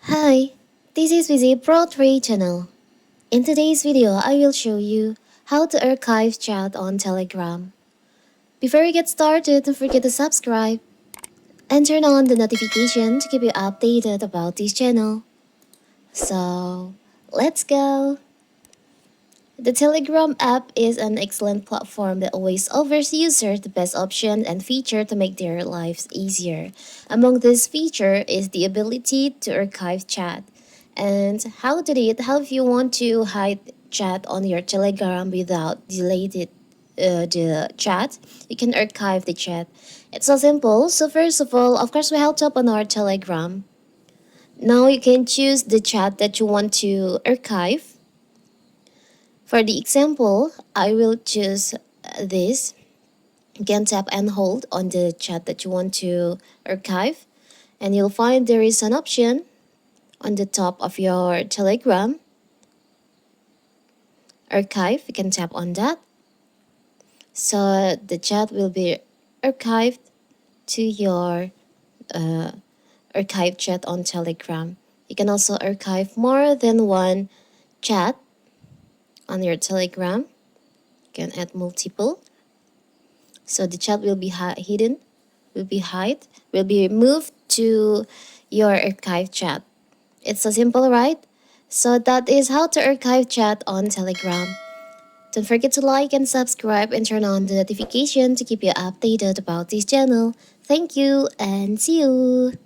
Hi, this is Vizi Pro 3 channel. In today's video, I will show you how to archive chat on Telegram. Before we get started, don't forget to subscribe and turn on the notification to keep you updated about this channel. So, let's go! The Telegram app is an excellent platform that always offers users the best options and features to make their lives easier. Among this feature is the ability to archive chat. And how to do it? How if you want to hide chat on your Telegram without deleting the chat, you can archive the chat. It's so simple. So first of all, of course, we helped up on our Telegram. Now you can choose the chat that you want to archive. For the example, I will choose this. You can tap and hold on the chat that you want to archive, and you'll find there is an option on the top of your Telegram archive. You can tap on that. So the chat will be archived to your archive chat on Telegram. You can also archive more than one chat on your Telegram. You can add multiple. So the chat will be hidden, will be moved to your archive chat. It's so simple, right? So that is how to archive chat on Telegram. Don't forget to like and subscribe and turn on the notification to keep you updated about this channel. Thank you and see you!